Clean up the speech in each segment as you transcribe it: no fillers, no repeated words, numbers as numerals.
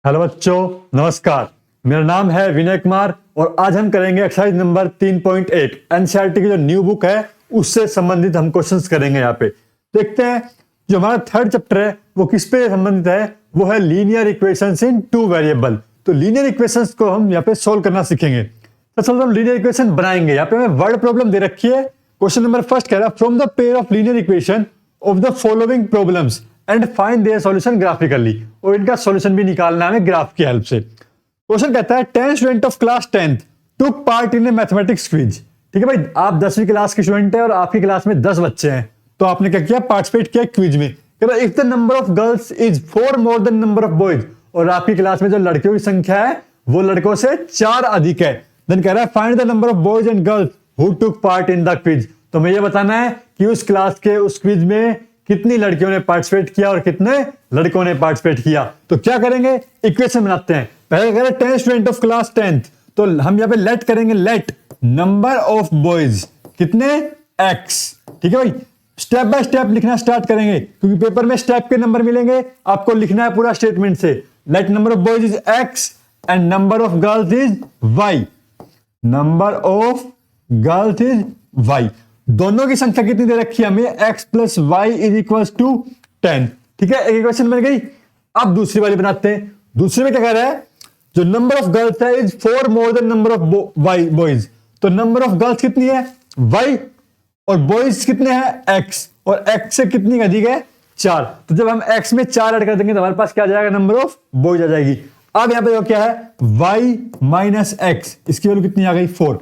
Hello बच्चों, नमस्कार। मेरा नाम है विनय कुमार और आज हम करेंगे एक्सरसाइज नंबर 3.1 एनसीईआरटी की जो न्यू बुक है उससे संबंधित हम क्वेश्चंस करेंगे। यहाँ पे देखते हैं जो हमारा थर्ड चैप्टर है वो किस पे संबंधित है। वो है लीनियर इक्वेशंस इन टू वेरिएबल। तो लीनियर इक्वेशंस को हम यहाँ पे सोल्व करना सीखेंगे। तो चलो हम लीनियर इक्वेशन बनाएंगे। यहाँ पे हमें वर्ड प्रॉब्लम दे रखी है। क्वेश्चन नंबर फर्स्ट कह रहा है from the pair of linear equation of the following problems and find their solution graphically. और इनका सॉल्यूशन भी निकालना है हमें ग्राफ की हेल्प से। क्वेश्चन कहता है 10 student of class 10th took part in A mathematics quiz. ठीक है भाई, आप 10वीं क्लास के स्टूडेंट है और आपकी क्लास में 10 बच्चे हैं, तो आपने क्या किया, पार्टिसिपेट किया क्विज में। कह रहा if the number of girls is 4 more than number of boys, और आपकी क्लास में जो लड़कियों की संख्या है वो लड़कों से 4 अधिक है, देन कह रहा है find the number of boys and girls who took part in the quiz. तो हमें यह बताना है कि उस क्लास के उस क्विज में कितनी लड़कियों ने पार्टिसिपेट किया और कितने लड़कों ने पार्टिसिपेट किया। तो क्या करेंगे, इक्वेशन बनाते हैं। पहले कह रहे 10 स्टूडेंट ऑफ क्लास 10th, तो हम यहां पे लेट करेंगे, लेट नंबर ऑफ बॉयज कितने, x। ठीक है भाई, स्टेप बाय स्टेप लिखना स्टार्ट करेंगे क्योंकि पेपर में स्टेप के नंबर मिलेंगे, आपको लिखना है पूरा स्टेटमेंट से। Let number of boys is x and number of girls is y। Number of girls is y। दोनों की संख्या कितनी दे रखी है हमें, x plus Y is equal to 10। ठीक है, एक इक्वेशन बन गई। अब दूसरी वाली बनाते हैं। दूसरे में क्या कह रहा है, जो नंबर ऑफ गर्ल्स है is 4 more than number of boys. तो नंबर ऑफ गर्ल्स कितनी है, y, और बॉयज कितने हैं, x, और x से कितनी अधिक है, 4। तो जब हम x में 4 ऐड कर देंगे तो हमारे पास क्या आ जाएगा, नंबर ऑफ बॉयज आ जाएगी। अब यहां पे क्या है, y माइनस x, इसकी वैल्यू कितनी आ गई, 4।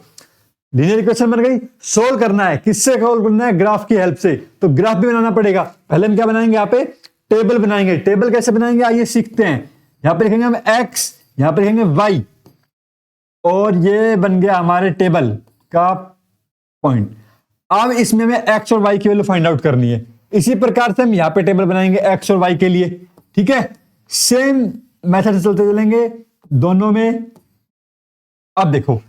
लीनियर इक्वेशन बन गई। सोल्व करना है, किससे सोल्व करना है, ग्राफ की हेल्प से। तो ग्राफ भी बनाना पड़ेगा। पहले हम क्या बनाएंगे, यहाँ पे टेबल बनाएंगे। टेबल कैसे बनाएंगे आइए सीखते हैं। यहां पे लिखेंगे हम x, यहां पे लिखेंगे y, और ये बन गया हमारे टेबल का पॉइंट। अब इसमें हमें x और y की वैल्यू फाइंड आउट करनी है। इसी प्रकार से हम यहां पे टेबल बनाएंगे x और y के लिए। ठीक है, सेम मेथड से चलते चलेंगे दोनों में। अब देखो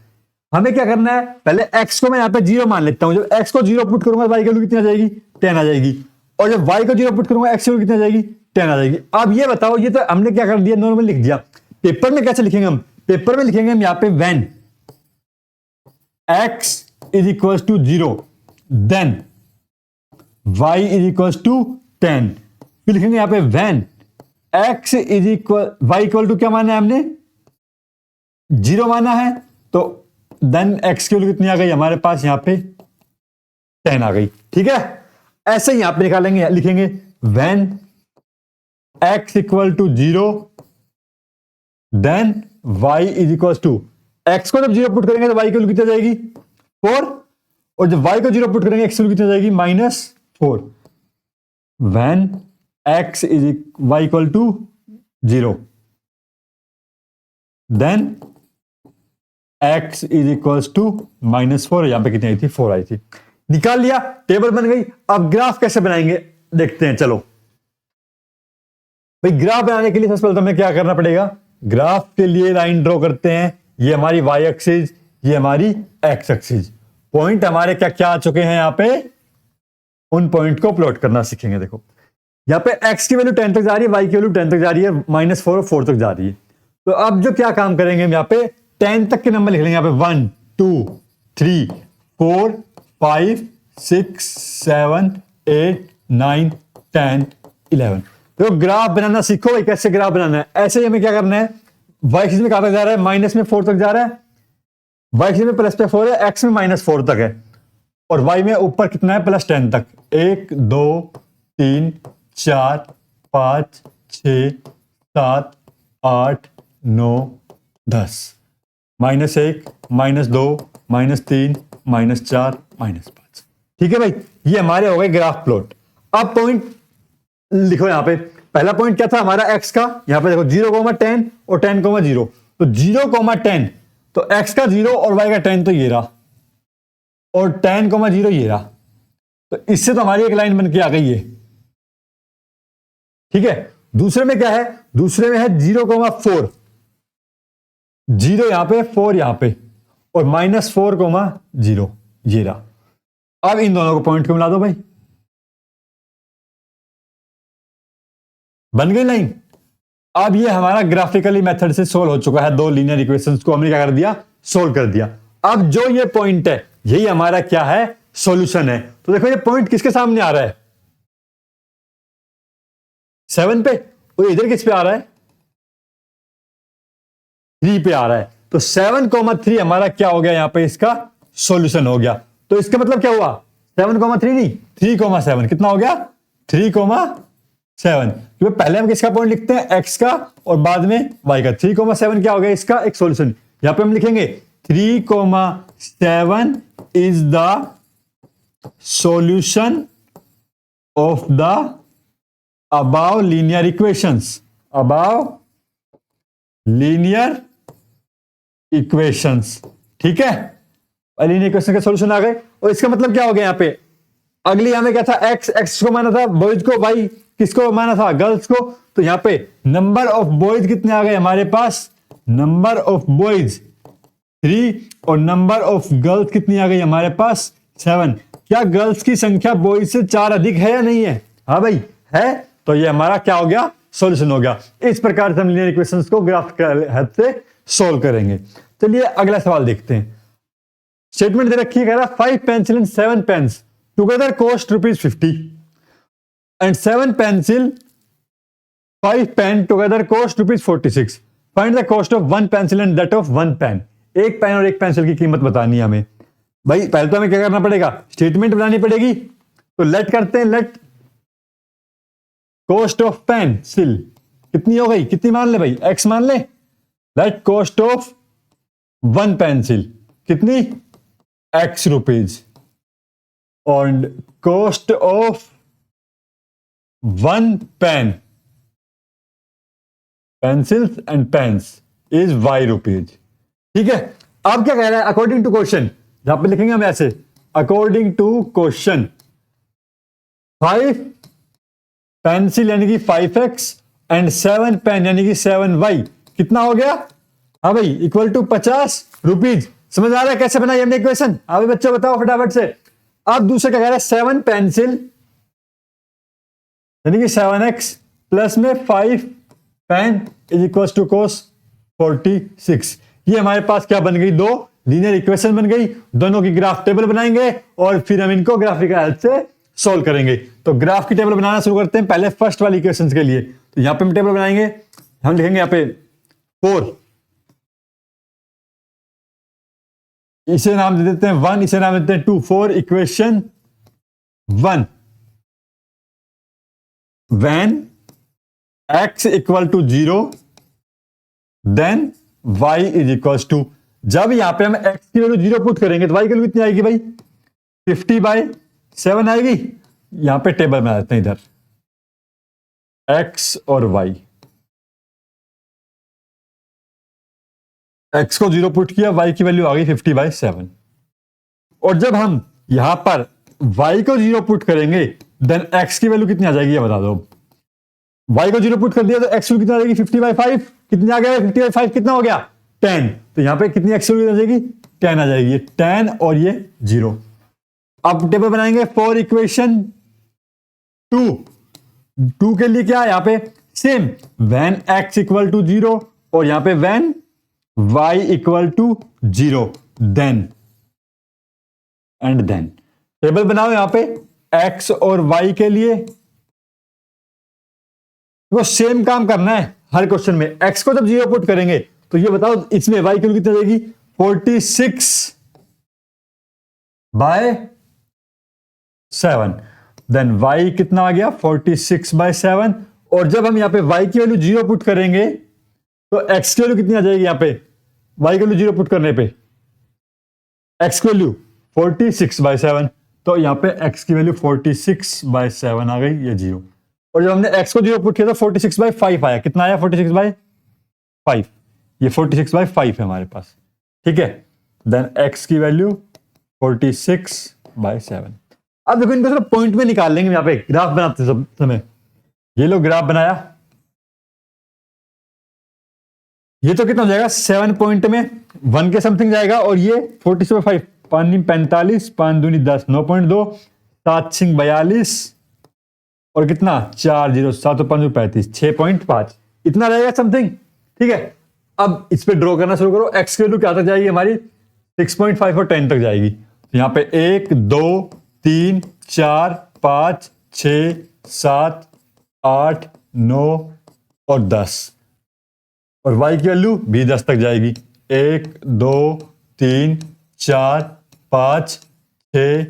हमें क्या करना है, पहले x को मैं यहां पे 0 मान लेता हूं। जब x को 0 पुट करूंगा y की वैल्यू कितनी आ जाएगी, 10 आ जाएगी। और जब y को 0 पुट करूंगा x की वैल्यू कितनी आ जाएगी, 10 आ जाएगी। अब ये बताओ, ये तो हमने क्या कर दिया, नॉर्मल लिख दिया। पेपर में कैसे लिखेंगे हम, पेपर में लिखेंगे हम यहां पे when x is equal to 0 then y is equal to 10। फिर लिखेंगे यहां पे when x is equal, y equal to क्या माना है हमने, 0 माना है, तो देन x की वैल्यू कितनी आ गई हमारे पास, यहां पे 10 आ गई। ठीक है, ऐसे ही यहां पे निकालेंगे, लिखेंगे when x equal to 0 then y is equal to, x को जब 0 पुट करेंगे तो y की वैल्यू कितनी आ जाएगी, 4, और जब y को 0 पुट करेंगे x की वैल्यू कितनी आ जाएगी, -4। When x is y equal to 0 then x is equal to -4। यहां पे कितनी आई थी, 4 आई थी। निकाल लिया, टेबल बन गई। अब ग्राफ कैसे बनाएंगे देखते हैं। चलो भाई, ग्राफ बनाने के लिए सबसे पहले तो हमें क्या करना पड़ेगा, ग्राफ के लिए लाइन ड्रॉ करते हैं। ये हमारी y एक्सिस, ये हमारी x एक्सिस। पॉइंट हमारे क्या क्या आ चुके हैं, यहां पे उन पॉइंट को प्लॉट करना सीखेंगे। देखो यहां पे x की वैल्यू 10 तक जा रही है, y की वैल्यू 10 तक जा रही है, -4 और 4 तक जा रही है। तो अब जो क्या काम करेंगे, हम यहां पे 10 तक के नंबर लिख लेंगे। यहां पे 1 2 3 4 5 6 7 8 9 10 11। तो ग्राफ बनाना सीखो भाई, कैसे ग्राफ बनाना है। ऐसे ही हमें क्या करना है, y एक्सिस में कहां तक जा रहा है, माइनस में 4 तक जा रहा है, y एक्सिस में प्लस पे 4 है, x में -4 तक है, और y में ऊपर कितना है, +10 तक। 1 2 3 4 5 6 7 8 9 10, -1 -2 -3 -4 -5। ठीक है भाई, ये हमारे हो गए ग्राफ प्लॉट। अब पॉइंट लिखो यहां पे। पहला पॉइंट क्या था हमारा, x का। यहां पे देखो 0,10 और 10,0। तो 0,10, तो x का 0 और y का 10 तो ये रहा, और 10,0 ये रहा। तो इससे तो हमारी एक लाइन बन के आ गई है। ठीक है, दूसरे में क्या है, दूसरे में है 0,4, 0 यहां पे, 4 यहां पे, और -4,0 ये रहा। अब इन दोनों को पॉइंट को मिला दो भाई, बन गई लाइन। अब ये हमारा ग्राफिकली मेथड से सोल्व हो चुका है, दो लीनियर इक्वेशंस को हमने क्या कर दिया, सोल्व कर दिया। अब जो ये पॉइंट है यही हमारा क्या है, सॉल्यूशन है। तो देखो ये पॉइंट किसके सामने आ रहा है, 7 पे, और इधर किस पे आ रहा है, 3 पे आ रहा है। तो 7,3 हमारा क्या हो गया, यहां पे इसका सॉल्यूशन हो गया। तो इसका मतलब क्या हुआ, 7,3 नहीं 3,7, कितना हो गया 3,7। क्योंकि पहले हम किसका पॉइंट लिखते हैं, एक्स का, और बाद में वाई का। 3,7 क्या हो गया इसका एक सॉल्यूशन। यहां पे हम लिखेंगे 3,7 is the solution of the above linear equations, above linear equations. ठीक है, लीनियर इक्वेशन के सॉल्यूशन आ गए। और इसका मतलब क्या हो गया, यहां पे अगली हमें क्या था, एक्स को माना था, बॉयज को, वाई किसको माना था, गर्ल्स को। तो यहां पे नंबर ऑफ बॉयज कितने आ गए हमारे पास, नंबर ऑफ बॉयज 3, और नंबर ऑफ गर्ल्स कितनी आ गई हमारे पास 7। क्या गर्ल्स की संख्या बॉयज से 4 अधिक है या नहीं है, हाँ भाई है। तो ये हमारा क्या हो गया, सॉल्यूशन हो गया। इस प्रकार से हम लीनियर इक्वेशंस को ग्राफिकल हेल्प से सोल्व करेंगे। चलिए अगला सवाल देखते हैं। स्टेटमेंट दे रखी है, कह रहा 5 pencil and 7 pens together cost ₹50 and 7 pencil 5 pen together cost ₹46। Find the cost of 1 pencil and that of 1 pen. एक पेन और एक पेंसिल की कीमत बतानी है हमें। भाई पहले तो हमें क्या करना पड़ेगा, स्टेटमेंट बनानी पड़ेगी। तो लेट करते हैं, लेट कॉस्ट ऑफ पेंसिल कितनी हो गई, कितनी मान ले भाई, एक्स मान ले। लेट कॉस्ट ऑफ 1 पेंसिल कितनी, एक्स रुपीज, और cost of 1 pen, pencils and pens is Y rupees. ठीक है, अब क्या कह रहा है, अकॉर्डिंग टू क्वेश्चन, जहां पे लिखेंगे हम ऐसे, अकॉर्डिंग टू क्वेश्चन 5 पेंसिल यानी कि 5x एंड 7 पेन यानी कि 7y कितना हो गया, हाँ भाई इक्वल टू 50 रुपीज। समझ आ रहा है कैसे बनाई हमने इक्वेशन, हाँ भाई बच्चों बताओ फटाफट से। अब दूसरा क्या कह रहा है, 7 पेंसिल यानी कि 7x प्लस में 5 pen is equal to cost 46। ये हमारे पास क्या बन गई, दो लीनियर इक्वेशन बन गई। दोनों की ग्राफ टेबल बनाएंगे और फिर हम इनको ग्राफिकल हेल्प से सोल्व करेंगे। तो ग्राफ की टेबल बनाना शुरू करते हैं पहले फर्स्ट वाली इक्वेशन के लिए। तो यहां पे हम टेबल बनाएंगे, हम लिखेंगे यहां पे 4, इसे नाम दे देते हैं 1, इसे नाम देते हैं 2। 4 equation 1 when x equal to 0 then y is equal to, जब यहां पे हम x की वैल्यू 0 पुट करेंगे तो y की वैल्यू कितनी आएगी भाई, 50/7 आएगी। यहां पे टेबल बना देते हैं इधर x और y, x को 0 पुट किया, y की वैल्यू आ गई 50/7। और जब हम यहां पर y को 0 पुट करेंगे देन x की वैल्यू कितनी आ जाएगी ये बता दो। y को 0 पुट कर दिया तो x वैल्यू कितना आ जाएगी 50/5, कितनी आ गया 50/5 कितना हो गया 10। तो यहां पे कितनी x वैल्यू आ जाएगी 10 आ जाएगी, ये 10 और ये 0। अब टेबल बनाएंगे फॉर इक्वेशन 2 के लिए क्या है, यहां पे same when x equal to 0 और यहां पे when y equal to 0 then and then. Table बनाओ यहां पे x और y के लिए, वो सेम काम करना है हर क्वेश्चन में। x को जब 0 पुट करेंगे तो ये बताओ इसमें y की वैल्यू कितनी आ जाएगी 46/7 देन y कितना आ गया 46/7। और जब हम यहां पे y की वैल्यू 0 पुट करेंगे तो x की वैल्यू कितनी आ जाएगी, यहां पे y की वैल्यू 0 पुट करने पे x की वैल्यू 46/7। तो यहां पे x की वैल्यू 46/7 आ गई, ये 0। और जब हमने x को 0 पुट किया तो 46/5 आया, कितना आया 46/5, ये 46/5 है हमारे पास। ठीक है, देन x की वैल्यू 46/7। अब देखो इनको सिर्फ पॉइंट में निकाल लेंगे, यहां पे ग्राफ बनाते समय। ये लो ग्राफ बनाया, ये तो कितना हो जाएगा 7 पॉइंट में 1 के समथिंग जाएगा, और ये 46/5, 5 45, 5 दूनी 10, 9.2, 7 6 42 और कितना 4 0 7 5 35, 6.5। इतना रहेगा समथिंग, ठीक है। अब इस पे ड्रॉ करना शुरू करो। एक्स की वैल्यू क्या तक जाएगी हमारी, 6.5 और 10 तक जाएगी। तो यहाँ पे 1 2 3 4 5 6 7 8 9 और 10, और y की वैल्यू भी 10 तक जाएगी। 1 2 3 4 5 6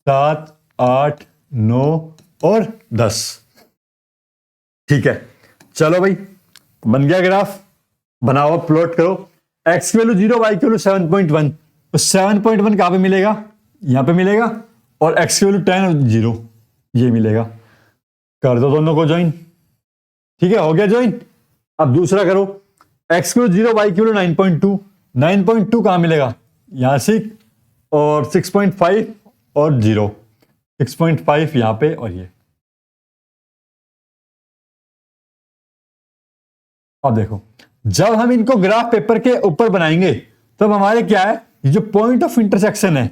7 8 9 और 10, ठीक है। चलो भाई, बन गया ग्राफ, बनाओ, प्लॉट करो। x की वैल्यू 0, y की वैल्यू 7.1, तो 7.1 कहां पे मिलेगा, यहां पे मिलेगा, और x की वैल्यू 10 और 0 ये मिलेगा। कर दो दोनों को ज्वाइन, ठीक है, हो गया ज्वाइन। अब दूसरा करो, x की वैल्यू 0, y की वैल्यू 9.2, 9.2 कहां मिलेगा, यहां से, और 6.5 और 0, 6.5 यहां पे, और ये। अब देखो, जब हम इनको ग्राफ पेपर के ऊपर बनाएंगे तब हमारे क्या है, ये जो पॉइंट ऑफ इंटरसेक्शन है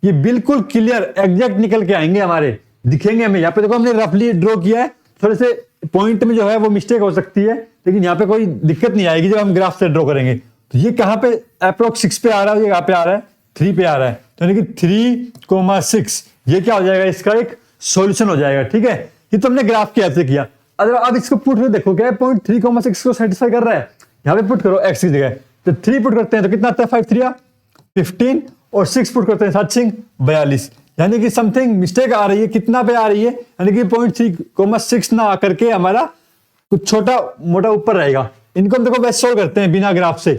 ये बिल्कुल क्लियर एग्जैक्ट निकल के आएंगे, हमारे दिखेंगे हमें। यहाँ पे देखो हमने रफली ड्रॉ किया है, थोड़े से पॉइंट में जो है वो मिस्टेक हो सकती है, लेकिन यहाँ पे कोई दिक्कत नहीं आएगी जब हम ग्राफ से ड्रॉ करेंगे। तो ये कहाँ पे अप्रोक्स 6 पे आ रहा है, ये कहाँ पे आ रहा है, 3 पे आ रहा है, तो यानी कि 3,6 ये क्या हो जाएगा, इसका एक सॉल्यूशन हो जाएगा, ठीक है। ये तो हमने ग्राफ के ऐसे किया। अगर अब इसको पुट करके देखो, क्या पॉइंट 3,6 को सेटिस्फाई कर रहा है, यहाँ पे पुट करो x की जगह, तो 3 पुट करते हैं तो कितना आता है, 5 3 15, और 6 पुट करते हैं 7 6 42, यानी कि समथिंग मिस्टेक आ रही है, कितना पे आ रही है, यानी कि पॉइंट 3,6 ना आकर के हमारा कुछ छोटा मोटा ऊपर रहेगा। इनको हम देखो वैसे सोल्व करते हैं बिना ग्राफ से,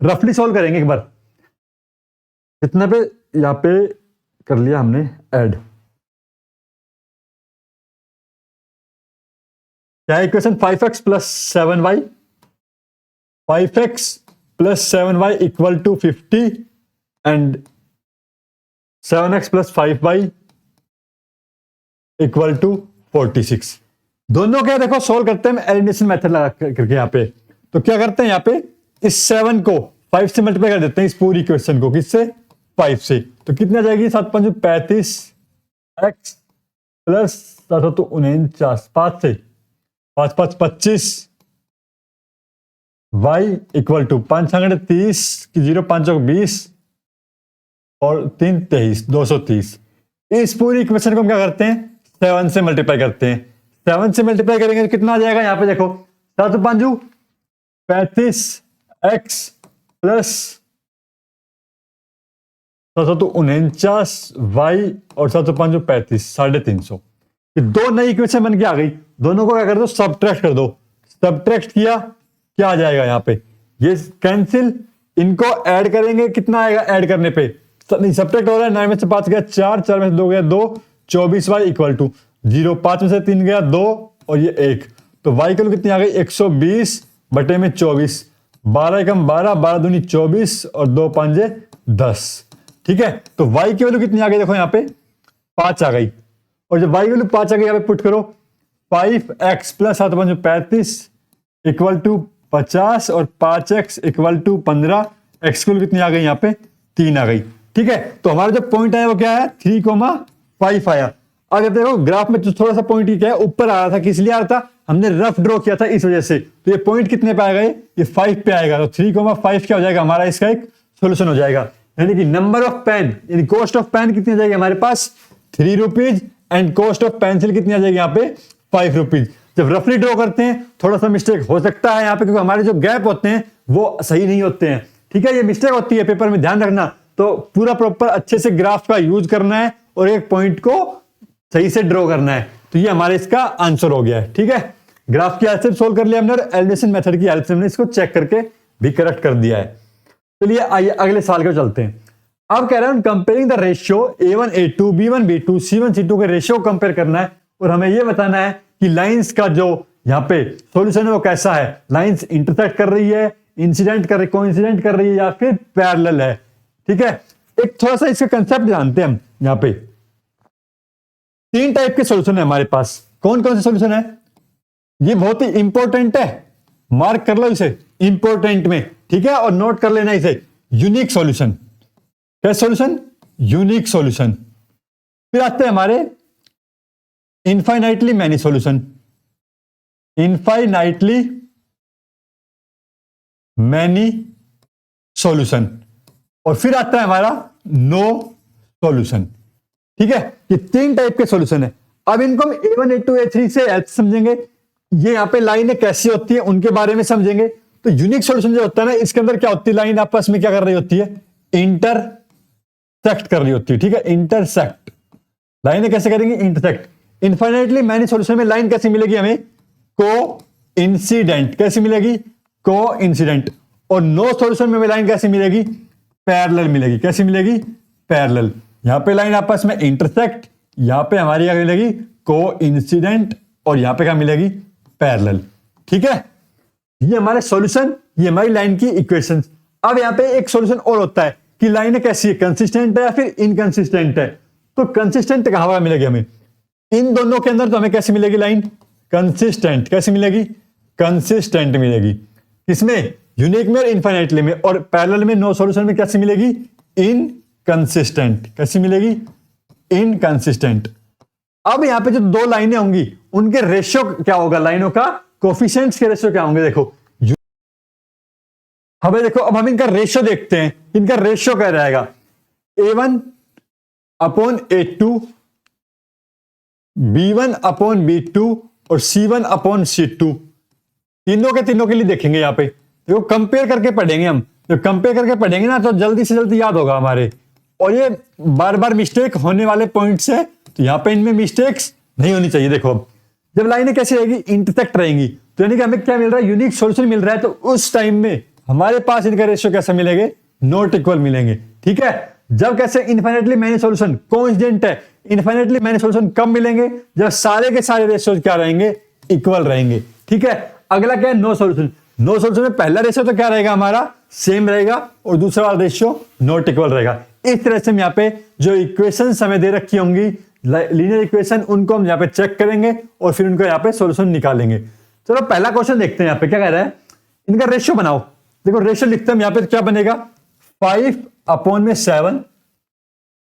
रफली सोल्व करेंगे एक बार। कितना पे यहाँ पे कर लिया हमने ऐड, क्या equation, 5x plus 7y, 5x plus 7y equal to 50 and 7x plus 5y equal to 46। दोनों क्या देखो सोल्व करते हैं एलिमिनेशन मेथड लगा करके यहाँ पे। तो क्या करते हैं यहाँ पे, इस 7 को 5 से मल्टीप्लाई कर देते हैं, इस पूरी इक्वेशन को किससे, 5 से। तो कितना जाएगी, 7 5 35 x प्लस 7 49, 5 से 5 5 25 y इक्वल टू 5 30 की 0 5 20 और 3 23 230। इस पूरी इक्वेशन को हम क्या करते हैं, 7 से मल्टीप्लाई करते हैं। 7 से मल्टीप्लाई करेंगे तो कितना आ जाएगा, यहाँ पे देखो 7 5 35 x प्लस 749 y और 7 5 35 350। ये दो नई इक्वेशन बन के आ गई, दोनों को क्या कर दो, सब्ट्रैक्ट कर दो। सब्ट्रैक्ट किया, क्या आ जाएगा यहाँ पे, ये कैंसिल, इनको ऐड करेंगे, कितना आएगा ऐड करने पे, नहीं सब्ट्रैक्ट हो रहा है, 9 में से 5 गया 4, 4 में से 2 गया 2, 24 y इक्वल टू 0, 5 में से 3 गया 2 और ये 1, तो y की वैल्यू कितनी आ गई, 120 बटे में 24, 12 एकम 12, 12 दूनी 24 और 2 5 10, ठीक है। तो y की वैल्यू कितनी आ गई, देखो यहाँ पे 5 आ गई, और जब y की वैल्यू 5 आ गई यहाँ पे पुट करो, 5x प्लस 7 5 35 इक्वल टू 50 और 5x इक्वल टू 15, x की वैल्यू कितनी आ गई, यहाँ पे 3 आ गई, ठीक है। तो हमारा जो पॉइंट आया वो क्या है, 3,5 आया। अब जब देखो ग्राफ में थोड़ा सा पॉइंट क्या है, ऊपर आ रहा था, किस लिए आ रहा था, हमने रफ ड्रॉ किया था इस वजह से। तो ये पॉइंट कितने पे आ गए, ये 5 पे आएगा, तो 3,5 क्या हो जाएगा हमारा, इसका एक सोल्यूशन हो जाएगा। यानी कि नंबर ऑफ पेन, यानी कॉस्ट ऑफ पेन कितनी आ जाएगी हमारे पास, 3 rupees, and cost of pencil कितनी आ जाएगी यहाँ पे, 5 रुपीज। जब रफली ड्रॉ करते हैं थोड़ा सा मिस्टेक हो सकता है यहाँ पे, क्योंकि हमारे जो गैप होते हैं वो सही नहीं होते हैं, ठीक है। ये मिस्टेक होती है पेपर में, ध्यान रखना। तो पूरा प्रॉपर अच्छे से ग्राफ का यूज करना है और एक पॉइंट को सही से ड्रॉ करना है। तो ये हमारे इसका आंसर हो गया है, ठीक है। ग्राफ की हेल्प से सोल्व कर लिया हमने, और एलिमिनेशन मेथड की हेल्प से हमने इसको चेक करके भी करेक्ट कर दिया है। चलिए आइए अगले साल के चलते हैं। अब कह रहे हैं comparing the ratio A1 A2 B1 B2 C1 C2 के रेशियो कंपेयर करना है, और हमें यह बताना है कि लाइंस का जो यहाँ पे सॉल्यूशन है वो कैसा है, लाइंस इंटरसेक्ट कर रही है, इंसिडेंट कर रही, कोइंसिडेंट कर रही है, या फिर पैरेलल है, ठीक है। एक थोड़ा सा इसका कंसेप्ट जानते हैं हम। यहाँ पे 3 टाइप के सॉल्यूशन है हमारे पास। कौन कौन से सॉल्यूशन है, ये बहुत ही इंपॉर्टेंट है, मार्क कर लो इसे इंपॉर्टेंट में, ठीक है, और नोट कर लेना इसे, यूनिक सॉल्यूशन। क्या सॉल्यूशन, यूनिक सॉल्यूशन। फिर आते हैं हमारे infinitely many solution, infinitely many solution, और फिर आता है हमारा नो सॉल्यूशन। ठीक है, ये 3 टाइप के सॉल्यूशन है। अब इनको हम A1 A2 A3 से हेल्प समझेंगे। ये यहाँ पे लाइनें कैसी होती है उनके बारे में समझेंगे। तो यूनिक सॉल्यूशन जो होता है ना, इसके अंदर क्या होती है, लाइन आपस में क्या कर रही होती है, इंटरसेक्ट कर रही होती है। ठीक है, इंटरसेक्ट, लाइनें कैसे करेंगी, इंटरसेक्ट। इनफाइनाइटली मैनी सॉल्यूशन में लाइन कैसी मिलेगी हमें, को इंसिडेंट, कैसी मिलेगी, को इंसिडेंट। और नो सॉल्यूशन में लाइन कैसी मिलेगी, पैरेलल मिलेगी। कैसी मिलेगी, पैरेलल। यहां पे लाइन आपस में इंटरसेक्ट, यहां पे हमारी क्या मिलेगी, को इंसिडेंट, और यहां पे क्या मिलेगी, पैरेलल। ठीक है, ये हमारे सॉल्यूशन, ये हमारी लाइन की इक्वेशन। अब यहां पे एक सॉल्यूशन और होता है कि लाइन कैसी है, कंसिस्टेंट है या फिर इनकंसिस्टेंट है। तो कंसिस्टेंट कहां मिलेगी हमें, इन दोनों के अंदर तो हमें कैसी मिलेगी लाइन, कंसिस्टेंट। कैसी मिलेगी, कंसिस्टेंट मिलेगी। किसमें, यूनिक में और इनफाइनाइटली में। और पैरेलल में नो सॉल्यूशन में कैसी मिलेगी, इनकंसिस्टेंट। कैसी मिलेगी, इनकंसिस्टेंट। अब यहां पे जो 2 लाइनें होंगी उनके रेशियो क्या होगा, लाइनों का कोफिशिएंट्स के रेशियो क्या होंगे, देखो। हमें देखो, अब हम इनका रेशियो देखते हैं। इनका रेशियो क्या रहेगा, A1 upon A2, B1 upon B2 और C1 अपॉन C2। तीनों के लिए देखेंगे यहां पे। देखो कंपेयर करके पढ़ेंगे हम। जब कंपेयर करके पढ़ेंगे ना तो जल्दी से जल्दी याद होगा हमारे। और ये बार बार मिस्टेक होने वाले पॉइंट्स है, तो यहां पे इनमें मिस्टेक्स नहीं होनी चाहिए। देखो अब जब लाइनें कैसी रहेगी, इंटरसेक्ट रहेंगी, तो यानी कि हमें क्या मिल रहा है, यूनिक सॉल्यूशन मिल रहा है। तो उस टाइम में हमारे पास इनका रेशियो कैसा मिलेंगे, नॉट इक्वल मिलेंगे। ठीक है, जब कैसे इनफाइनाइटली मैनी सॉल्यूशन कोइंसिडेंट है, इनफाइनाइटली मैनी सॉल्यूशन कब मिलेंगे, जब सारे के सारे रेशियो क्या रहेंगे, इक्वल रहेंगे। ठीक है, अगला क्या है, नो सॉल्यूशन। नो सॉल्यूशन में पहला रेशियो तो क्या रहेगा हमारा, सेम रहेगा, और दूसरा वाला रेशियो नॉट इक्वल रहेगा। इस तरह से हम यहाँ पे जो इक्वेशंस हमें दे रखी होंगी, लीनियर इक्वेशन, उनको हम यहाँ पे चेक करेंगे और फिर उनको यहाँ पे सॉल्यूशन निकालेंगे। चलो पहला क्वेश्चन देखते हैं। यहाँ पे क्या कह रहा है, इनका रेशियो बनाओ। देखो रेशियो लिखते हैं यहाँ पे, क्या बनेगा, 5 अपॉन में 7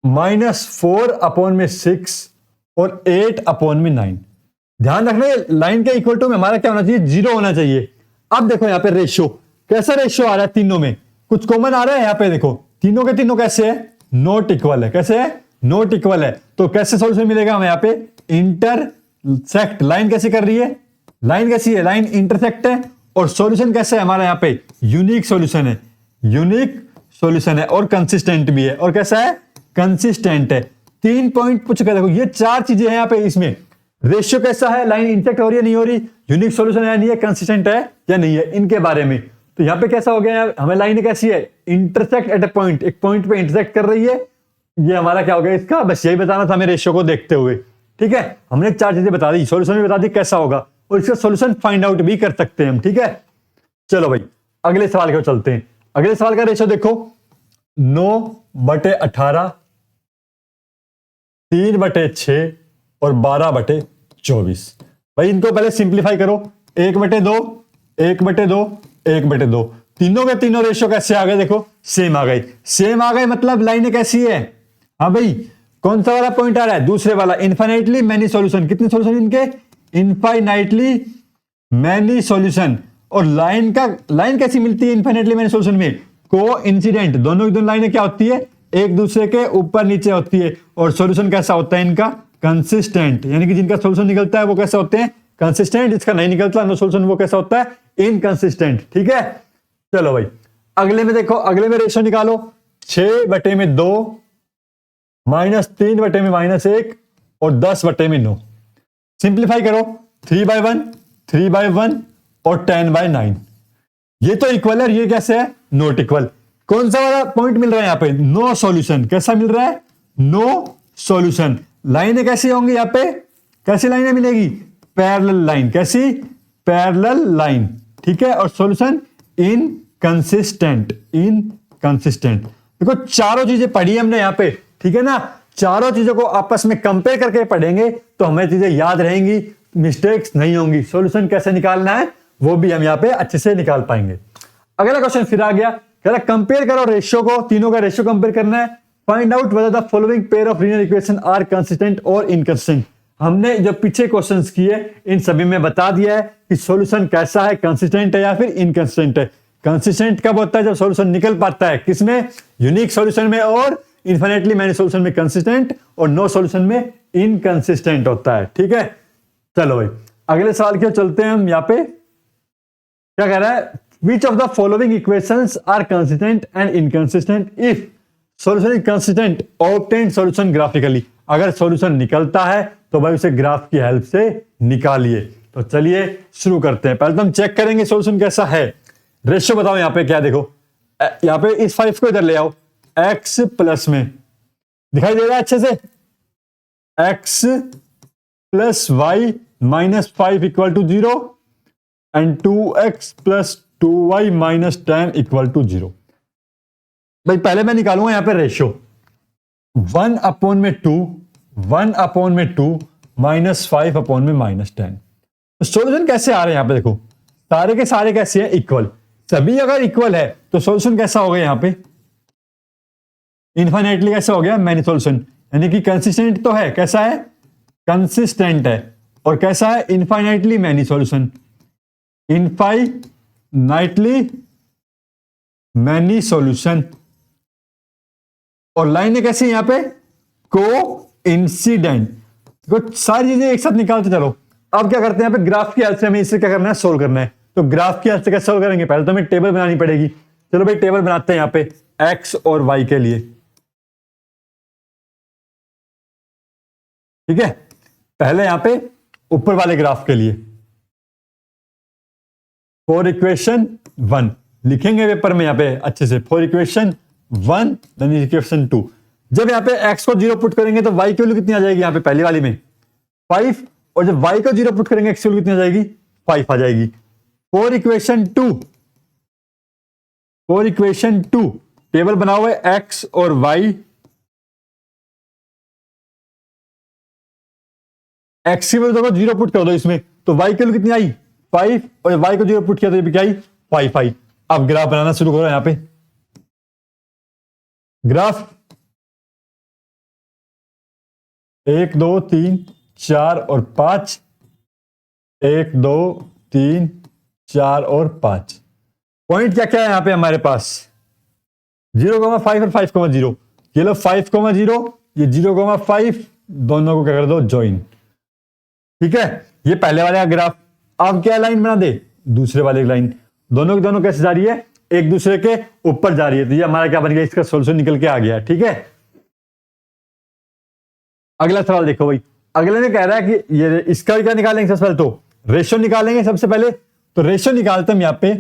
माइनस 4 अपॉन में 6 और 8 अपॉन में 9। ध्यान रखना लाइन के इक्वल टू में हमारा क्या होना चाहिए, 0 होना चाहिए। अब देखो यहाँ पे रेशियो, कैसा रेशियो आ रहा है, तीनों में कुछ कॉमन आ रहा है। यहाँ पे देखो तीनों के तीनों कैसे है, नॉट इक्वल है। कैसे है, नॉट इक्वल है। तो कैसे सॉल्यूशन मिलेगा हमें, यहाँ पे इंटरसेक्ट, लाइन कैसी कर रही है, लाइन कैसी है, लाइन इंटरसेक्ट है। और सॉल्यूशन कैसा है हमारा, यहाँ पे यूनिक सॉल्यूशन है, यूनिक सॉल्यूशन है, और कंसिस्टेंट भी है। और कैसा है, कंसिस्टेंट है। 3 पॉइंट पूछ के देखो, ये 4 चीजें हैं यहाँ पे। इसमें रेशियो कैसा है, लाइन इंटरसेक्ट हो रही है नहीं हो रही, यूनिक सॉल्यूशन है नहीं है, कंसिस्टेंट है या नहीं है, इनके बारे में। तो यहाँ पे कैसा हो गया, हमें लाइन कैसी है, इंटरसेक्ट एट ए पॉइंट, एक पॉइंट पे इंटरसेक्ट कर रही है। ये हमारा क्या हो गया इसका, बस यही बताना था हमें रेशियो को देखते हुए। ठीक है, हमने 4 चीजें बता दी, सॉल्यूशन भी बता दी कैसा होगा, और इसका सॉल्यूशन फाइंड आउट भी कर सकते हैं हम। ठीक है, चलो भाई अगले सवाल को चलते हैं। अगले सवाल का रेशियो देखो, 9/18, 3/6 और 12/24। भाई इनको पहले सिंप्लीफाई करो, 1/2, 1/2, 1/2। तीनों के तीनों रेशियो कैसे आ गए, देखो सेम आ गए। सेम आ गए मतलब लाइनें कैसी है, हाँ भाई कौन सा वाला पॉइंट आ रहा है, दूसरे वाला, इनफाइनाइटली मैनी सॉल्यूशन। कितने सॉल्यूशन इनके, इनफाइनाइटली मैनी सॉल्यूशन। और लाइन कैसी मिलती है इनफाइनाइटली मैनी सॉल्यूशन में, को इंसिडेंट। दोनों की दोनों लाइनें क्या होती है, एक दूसरे के ऊपर नीचे होती है। और सॉल्यूशन कैसा होता है इनका, कंसिस्टेंट, यानी कि जिनका सॉल्यूशन निकलता है वो कैसे होते हैं, कंसिस्टेंट। जिसका नहीं निकलता नो सॉल्यूशन, वो कैसा होता है, इनकंसिस्टेंट। ठीक है, चलो भाई अगले में देखो, अगले में रेशियो निकालो, 6/2 माइनस 3/1 और 10/9। सिंप्लीफाई करो, 3/1, 3/1 और 10/9। ये तो इक्वल है, ये कैसे है, नॉट इक्वल। कौन सा वाला पॉइंट मिल रहा है यहाँ पे, नो सॉल्यूशन। कैसा मिल रहा है, नो सॉल्यूशन। लाइनें कैसी होंगी यहाँ पे, कैसी लाइनें मिलेगी, पैरेलल लाइन। कैसी, पैरेलल लाइन। ठीक है, और सॉल्यूशन इनकंसिस्टेंट, इनकंसिस्टेंट। देखो चारों चीजें पढ़ी हमने यहाँ पे, ठीक है ना। चारों चीजों को आपस में कंपेयर करके पढ़ेंगे तो हमें चीजें याद रहेंगी, मिस्टेक्स नहीं होंगी। सॉल्यूशन कैसे निकालना है वो भी हम यहाँ पे अच्छे से निकाल पाएंगे। अगला क्वेश्चन फिर आ गया, कह रहा कंपेयर करो रेशियो को, तीनों का रेशियो कंपेयर करना है। Find out whether the following pair of linear equation are consistent और इनकंसिस्टेंट। हमने जो पीछे क्वेश्चंस किए इन सभी में बता दिया है कि सॉल्यूशन कैसा है, कंसिस्टेंट है या फिर इनकंसिस्टेंट है। कंसिस्टेंट कब होता है? जब सॉल्यूशन निकल पाता है, किसमें? यूनिक सॉल्यूशन में और इन्फिनिटली मैनी सॉल्यूशन में कंसिस्टेंट, और नो सॉल्यूशन में इनकंसिस्टेंट होता है। ठीक है, चलो भाई अगले सवाल की ओर चलते हैं हम। यहाँ पे क्या कह रहा है? Which of the following equations are consistent and inconsistent if solution is consistent obtain solution graphically. अगर सॉल्यूशन निकलता है तो भाई उसे ग्राफ की हेल्प से निकालिए। तो चलिए शुरू करते हैं। पहले तो हम चेक करेंगे सॉल्यूशन कैसा है। रेशियो बताओ यहाँ पे क्या, देखो यहाँ पे इस 5 को इधर ले आओ, x प्लस में दिखाई दे रहा है अच्छे से, x plus y minus 5 equal to 0 and 2x plus 2y minus 10 equal to 0। भाई पहले मैं निकालूंगा यहाँ पे रेशियो 1 अपॉन में 2, 1 अपॉन में 2 माइनस 5 अपॉन में माइनस 10। तो सॉल्यूशन कैसे आ रहे हैं यहाँ पे देखो, सारे के सारे कैसे हैं? इक्वल। सभी अगर इक्वल है तो सॉल्यूशन कैसा हो गया यहाँ पे? इनफाइनाइटली कैसा हो गया? Many solution. यानी कि कंसिस्टेंट तो है, कैसा है? कंसिस्टेंट है। और कैसा है? Infinitely many solution. Infinitely many solution. और लाइनें कैसी यहां पे? को इंसिडेंट। कुछ सारी चीजें एक साथ निकालते चलो। अब क्या करते हैं यहाँ पे? ग्राफ की हेल्प से हमें इसे क्या करना है? सोल्व करना है। तो ग्राफ की हेल्प से कैसे सोल्व करेंगे? पहले तो हमें टेबल बनानी पड़ेगी। चलो भाई टेबल बनाते हैं यहाँ पे एक्स और वाई के लिए। ठीक है, पहले यहां पे ऊपर वाले ग्राफ के लिए फॉर इक्वेशन 1 लिखेंगे पेपर में यहाँ पे अच्छे से। For equation 1 then equation 2। जब यहाँ पे x को 0 पुट करेंगे तो y की वैल्यू कितनी आ जाएगी? यहाँ पे पहली वाली में 5, और जब y को 0 पुट करेंगे x की वैल्यू कितनी आ जाएगी? 5 आ जाएगी। For equation 2, for equation 2 table बना हुआ है x और y। x की वैल्यू देखो 0 पुट कर दो इसमें, तो y की वैल्यू कितनी आई? 5, और जब y को 0 पुट किया तो ये भी क्या आई? 5 आई। अब ग्राफ बनाना शुरू करो यहां पे। ग्राफ 1 2 3 4 और 5, 1 2 3 4 और 5। पॉइंट क्या क्या है यहां पे हमारे पास? 0,5 और 5,0। ये लो 5,0, ये 0,5, दोनों को क्या कर दो? ज्वाइन। ठीक है, ये पहले वाले का ग्राफ। अब क्या लाइन बना दे? दूसरे वाले की लाइन। दोनों की दोनों कैसे जा रही है? एक दूसरे के ऊपर जा रही है। तो ये हमारा क्या बन गया? इसका सॉल्यूशन निकल के आ गया। ठीक है, अगला सवाल देखो भाई। अगले ने कह रहा है कि ये इसका क्या निकालेंगे? सबसे पहले तो रेशियो निकालेंगे सबसे पहले। तो रेशियो निकालते हम यहाँ पे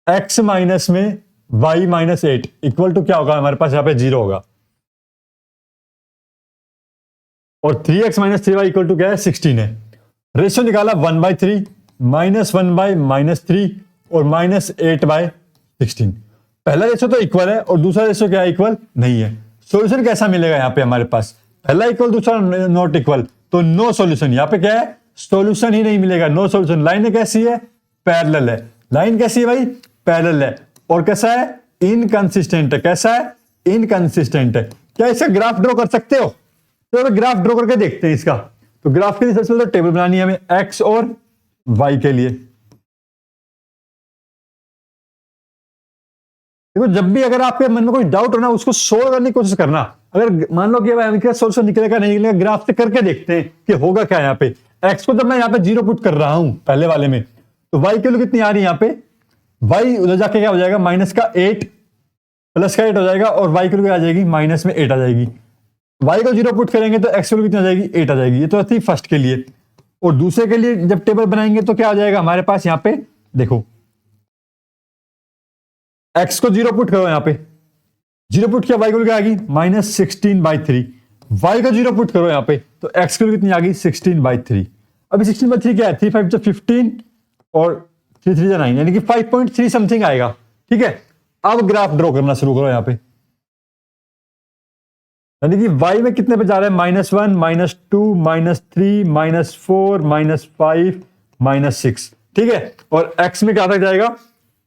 x माइनस में y माइनस 8 इक्वल टू क्या होगा? हमारे पास यहाँ पे 0 होगा। और 3x minus 3y equal to क्या है? 16 है। रेशियो निकाला 1/3 माइनस 1/-3 और माइनस 8/16। पहला रेशियो तो इक्वल है और दूसरा रेशियो क्या है? इक्वल नहीं है। सॉल्यूशन कैसा मिलेगा यहाँ पे हमारे पास? पहला इक्वल दूसरा नॉट इक्वल, तो नो सॉल्यूशन। यहाँ पे क्या है? सॉल्यूशन ही नहीं मिलेगा, नो सॉल्यूशन। लाइन कैसी है? पैरेलल है। लाइन कैसी है भाई? पैरेलल है। और कैसा है? इनकंसिस्टेंट है। कैसा है? इनकंसिस्टेंट है। क्या इसका ग्राफ ड्रॉ कर सकते हो? तो ग्राफ ड्रॉ करके देखते हैं इसका। तो ग्राफ के लिए सबसे पहले टेबल बनानी है हमें x और y के लिए। देखो जब भी अगर आपके मन में कोई डाउट हो ना, उसको सोल्व करने की कोशिश करना। अगर मान लो कि भाई सॉल्यूशन निकलेगा नहीं निकलेगा, ग्राफ से करके देखते हैं कि होगा क्या। यहाँ पे x को जब मैं यहाँ पे 0 पुट कर रहा हूं पहले वाले में, तो y की वैल्यू कितनी आ रही है? यहाँ पे y उधर जाके क्या हो जाएगा? माइनस का 8 प्लस का 8 हो जाएगा, और y की वैल्यू आ जाएगी माइनस में 8 आ जाएगी। y को 0 पुट करेंगे तो x की वैल्यू कितनी आ जाएगी? 8 आ जाएगी। ये तो थी फर्स्ट के लिए। और दूसरे के लिए जब टेबल बनाएंगे तो क्या आ जाएगा हमारे पास? यहाँ पे देखो x को 0 पुट करो, यहाँ पे 0 पुट किया, y को क्या आ गई? माइनस 16/3। y को 0 पुट करो यहाँ पे, तो x की कितनी आ गई? 16/3। अभी 16/3 क्या है? 3 5 15 और 3 3 9, यानी कि 5.3 समथिंग आएगा। ठीक है, अब ग्राफ ड्रॉ करना शुरू करो यहाँ पे। यानी कि y में कितने पे जा रहा है? -1 -2 -3 -4 -5 -6। ठीक है, और x में क्या तक जाएगा?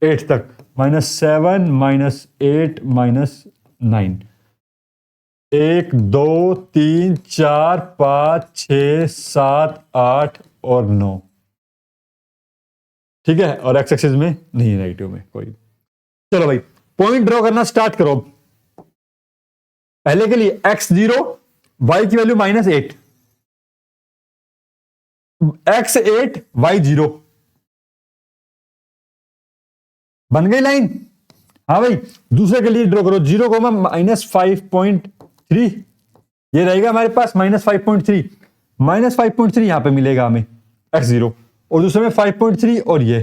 8 तक। -7 -8 -9। 1 2 3 4 5 6 7 8 और 9। ठीक है, और एक्स एक्सिस में नहीं है, नेगेटिव में कोई। चलो भाई पॉइंट ड्रॉ करना स्टार्ट करो। पहले के लिए x0 y की वैल्यू -8, x8 y0 बन गई लाइन। हाँ भाई दूसरे के लिए ड्रॉ करो 0, -5.3 ये रहेगा हमारे पास -5.3 -5.3 यहां पे मिलेगा हमें x0, और दूसरे में 5.3 और ये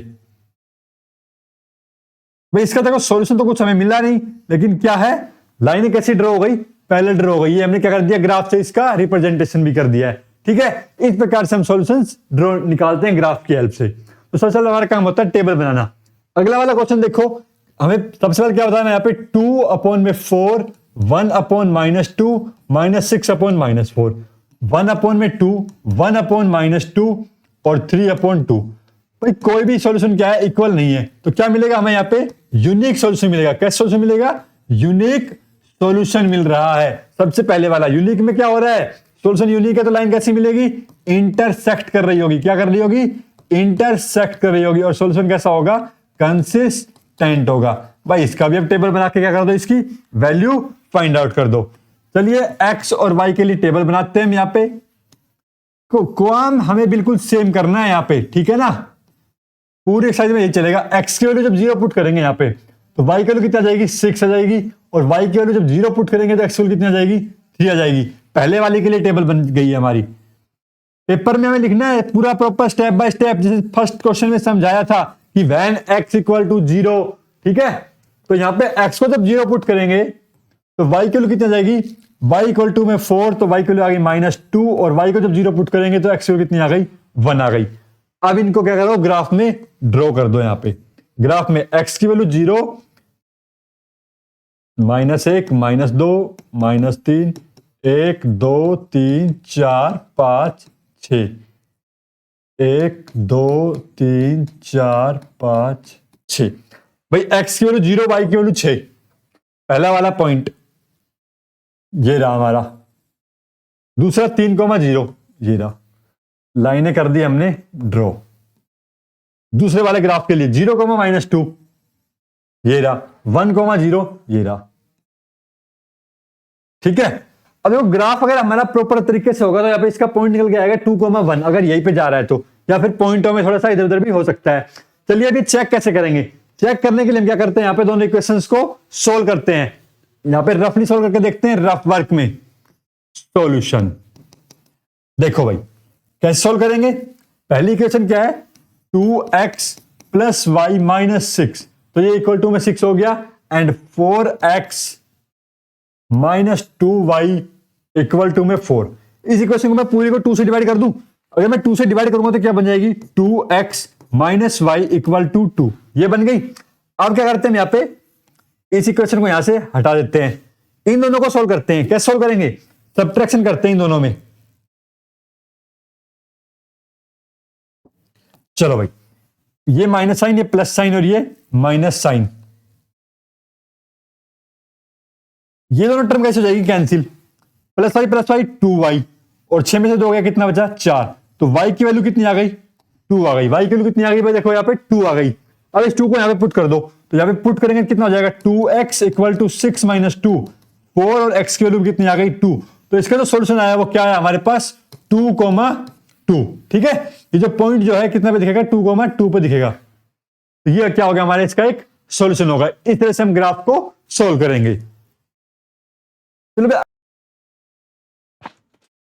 भाई इसका देखो सॉल्यूशन तो कुछ हमें मिला नहीं, लेकिन क्या है लाइनें कैसी ड्रॉ हो गई, पहले ड्रॉ हो गई। ये हमने क्या कर दिया, ग्राफ से इसका रिप्रेजेंटेशन भी कर दिया है। ठीक है, इस प्रकार से हम सॉल्यूशंस ड्रॉ निकालते हैं ग्राफ की हेल्प से। तो सबसे पहले हमारा काम होता है टेबल बनाना। अगला वाला क्वेश्चन देखो, हमें सबसे पहले क्या बताना है, यहाँ पे 2/4 1/-2 -6/-4 1/2 1/-2 और 3/2। भाई कोई भी सॉल्यूशन क्या है इक्वल नहीं है, तो क्या मिलेगा हमें यहाँ पे यूनिक सॉल्यूशन मिलेगा। कैसा सॉल्यूशन मिलेगा, यूनिक सॉल्यूशन मिल रहा है। सबसे पहले वाला यूनिक में क्या हो रहा है, सॉल्यूशन यूनिक है तो लाइन कैसी मिलेगी, इंटरसेक्ट कर रही होगी। क्या कर रही होगी, इंटरसेक्ट कर रही होगी। और सॉल्यूशन कैसा होगा, कंसिस्टेंट होगा। भाई इसका भी अब टेबल बना के क्या कर दो, इसकी वैल्यू फाइंड आउट कर दो। चलिए एक्स और वाई के लिए टेबल बनाते हैं हम यहाँ पे। क्वाम हमें बिल्कुल सेम करना है यहाँ पे, ठीक है ना, पूरे एक्सरसाइज में यही चलेगा। एक्स की वैल्यू जब 0 पुट करेंगे यहाँ पे तो वाई की वैल्यू कितना जाएगी, 6 आ जाएगी, और वाई की वैल्यू जब 0 पुट करेंगे तो एक्स की वैल्यू कितना जाएगी, 3 आ जाएगी। पहले वाले के लिए टेबल बन गई है हमारी। पेपर में हमें लिखना है पूरा प्रॉपर स्टेप बाय स्टेप, जैसे फर्स्ट क्वेश्चन में समझाया था कि व्हेन x = 0। ठीक है, तो यहाँ पे x को जब 0 पुट करेंगे तो y की वैल्यू कितनी जाएगी, y = में 4, तो y की वैल्यू आ गई -2, और y को जब 0 पुट करेंगे तो x की वैल्यू कितनी आ गई, 1 आ गई। अब इनको क्या करो, ग्राफ में ड्रॉ कर दो। यहाँ पे ग्राफ में x की वैल्यू 0, -1 -2 -3 1 2 3 4 5 6 1 2 3 4 5 6। भाई x की वैल्यू 0, y की वैल्यू 6, पहला वाला पॉइंट ये रहा हमारा। दूसरा 3,0 ये रहा, लाइनें कर दी हमने ड्रॉ। दूसरे वाले ग्राफ के लिए 0, -2 ये रहा, 1,0 ये रहा। ठीक है, अब देखो ग्राफ अगर हमारा प्रॉपर तरीके से होगा तो यहाँ पे इसका पॉइंट निकल के आएगा 2,1 अगर यहीं पे जा रहा है तो, या फिर पॉइंटों में थोड़ा सा इधर उधर भी हो सकता है। चलिए अभी चेक कैसे करेंगे। चेक करने के लिए हम क्या करते हैं, यहाँ पे दोनों इक्वेशंस को सोल्व करते हैं। यहाँ पे रफली सोल्व करके देखते हैं, रफ वर्क में सॉल्यूशन। देखो भाई कैसे सोल्व करेंगे। पहली इक्वेशन क्या है, 2x + y - 6, तो ये इक्वल टू में 6 हो गया, and 4x - 2y equal to में 4। इस इक्वेशन को मैं पूरी को 2 से डिवाइड कर दूं। अगर मैं 2 से डिवाइड करूंगा तो क्या बन जाएगी, 2x - y = 2, ये बन गई। अब क्या करते हैं, यहां पे इस इक्वेशन को यहां से हटा देते हैं, इन दोनों को सोल्व करते हैं। कैसे सोल्व करेंगे, सब्ट्रैक्शन करते हैं इन दोनों में। चलो भाई ये माइनस साइन, ये प्लस साइन, और ये माइनस साइन, ये दोनों टर्म कैसे हो जाएगी, कैंसिल। +y + y 2y, और 6 में से 2 हो गया, कितना बचा, 4। तो y की वैल्यू कितनी आ गई, 2 आ गई। y की वैल्यू कितनी आ गई भाई, देखो यहाँ पे 2 आ गई। अब इस 2 को यहाँ पे पुट कर दो, तो यहाँ पे पुट करेंगे कितना हो जाएगा, 2x = 6 - 2, 4, और x की वैल्यू कितनी आ गई, 2। तो इसका जो सोल्यूशन आया वो क्या है हमारे पास, 2,2। ठीक है, ये जो पॉइंट जो है कितना पे दिखेगा, 2,2 पे दिखेगा। तो ये क्या हो गया हमारे इसका एक सोल्यूशन होगा। इस तरह से हम ग्राफ को सोल्व करेंगे। चलो भाई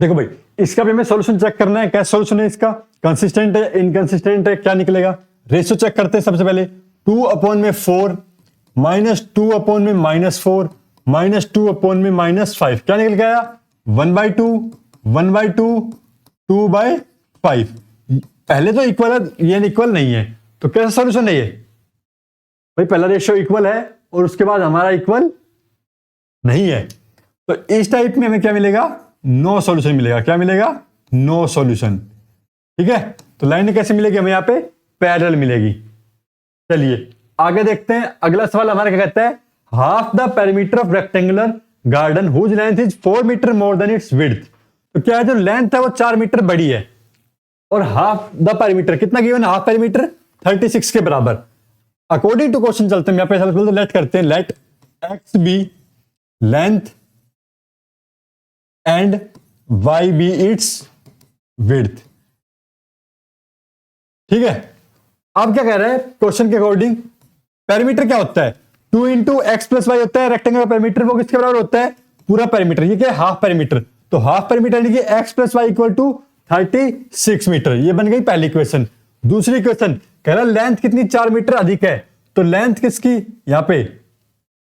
देखो भाई इसका भी हमें सॉल्यूशन चेक करना है। क्या सॉल्यूशन है इसका, कंसिस्टेंट है, इनकंसिस्टेंट है, क्या निकलेगा। रेशियो चेक करते हैं सबसे पहले, 2/4 -2/4 -2/5, क्या निकल के आया, 1/2 1/2 2/5। पहले तो इक्वल है, ये इक्वल नहीं है, तो कैसा सॉल्यूशन है ये भाई, पहला रेशियो इक्वल है और उसके बाद हमारा इक्वल नहीं है, तो इस टाइप में हमें क्या मिलेगा, नो सॉल्यूशन मिलेगा। क्या मिलेगा, नो सॉल्यूशन। ठीक है, तो लाइन कैसे मिलेगी हमें, यहाँ पे पैरेलल मिलेगी। चलिए आगे देखते हैं। अगला सवाल हमारा क्या कहता है, half the perimeter of rectangular garden whose length is 4 metre more than its width. तो क्या है, जो लेंथ है वो 4 मीटर बड़ी है, और हाफ द पेरीमीटर कितना गिवन, हाफ पेरीमीटर 36 के बराबर। अकॉर्डिंग टू क्वेश्चन चलते हैं, यहाँ पे सबसे पहले लेट करते हैं, let x be length and y be its width. ठीक है, अब क्या कह रहा है क्वेश्चन के अकॉर्डिंग, पेरीमीटर क्या होता है, 2 इंटू एक्स प्लस वाई होता है। रेक्टेंगुलर पेरीमीटर वो किसके बराबर होता है, पूरा पेरीमीटर। ये क्या है, हाफ पेरीमीटर। तो हाफ पेरीमीटर यानी कि x plus y equal to 36 metre. ये बन गई पहली इक्वेशन। दूसरी इक्वेशन कह रहा है लेंथ कितनी, 4 मीटर अधिक है। तो लेंथ किसकी, यहां पे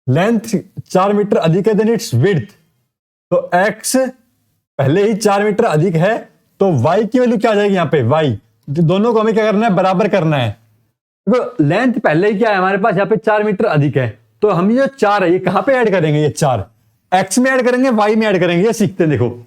लेंथ 4 मीटर अधिक है, देन इट्स विड्थ। तो एक्स पहले ही 4 मीटर अधिक है, तो वाई की वैल्यू क्या आ जाएगी, यहां पे वाई। दोनों को हमें क्या करना है, बराबर करना है। तो लेंथ पहले ही क्या है हमारे पास, यहाँ पे 4 मीटर अधिक है। तो हम ये 4 है, ये कहां पे ऐड करेंगे, ये 4 एक्स में ऐड करेंगे, वाई में ऐड करेंगे। ये सीखते हैं, देखो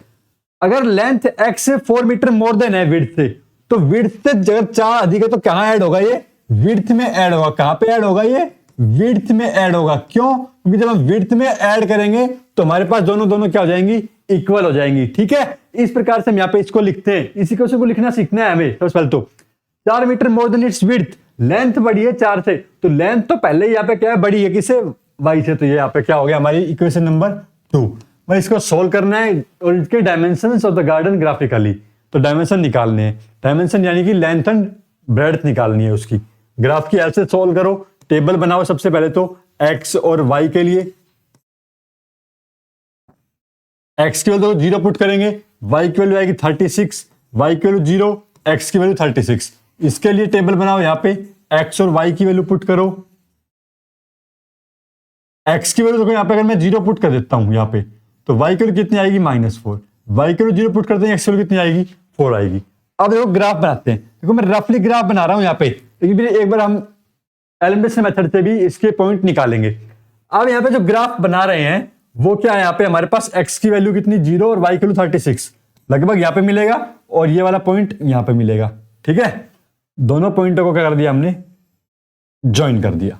अगर लेंथ एक्स से 4 मीटर मोर देन है विड्थ से, तो विड्थ से अगर 4 अधिक है तो कहां ऐड होगा, ये विड्थ में ऐड होगा। कहां पे ऐड होगा, ये विड्थ में ऐड होगा। क्यों, क्योंकि जब हम विड्थ में ऐड करेंगे तो हमारे पास दोनों क्या हो जाएंगी, इक्वल हो जाएंगी। ठीक है, इस प्रकार से हम यहाँ पे इसको लिखते हैं। इसी क्वेश्चन को लिखना सीखना है हमें। सबसे पहले तो 4 metre more than its width, length बड़ी है 4 से, तो लेंथ तो पहले ही यहाँ पे क्या है, बड़ी है किससे, वाई से। तो ये यहाँ पे क्या हो गया, हमारी इक्वेशन नंबर 2। मैं इसको सोल्व करना है और इसके dimensions of the garden graphically. तो डायमेंशन निकालने हैं, डायमेंशन यानी कि लेंथ एंड ब्रेड्थ निकालनी है उसकी। ग्राफ की ऐसे सोल्व करो, टेबल बनाओ सबसे पहले तो एक्स और वाई के लिए। एक्स की वैल्यू 0 पुट करेंगे, वाई की वैल्यू आएगी 36, वाई की वैल्यू 0, एक्स की वैल्यू 36। इसके लिए टेबल बनाओ, यहां पे एक्स और वाई की वैल्यू पुट करो। एक्स की वैल्यू देखो यहां पे अगर मैं 0 पुट कर देता हूं यहां पे, तो वाई की वैल्यू कितनी आएगी, -4। वाई की वैल्यू 0 पुट करते हैं, एक्स की वैल्यू कितनी आएगी, 4 आएगी। अब देखो ग्राफ बनाते हैं। देखो मैं रफली ग्राफ बना रहा हूं यहां पे, लेकिन फिर एक बार हम एलिमिनेशन मेथड से भी इसके पॉइंट निकालेंगे। अब यहां पे जो ग्राफ बना रहे हैं वो क्या है, यहां पे हमारे पास x की वैल्यू कितनी 0 और y की वैल्यू 36 लगभग यहां पे मिलेगा, और ये वाला पॉइंट यहां पे मिलेगा। ठीक है, दोनों पॉइंटों को क्या कर दिया हमने, ज्वाइन कर दिया।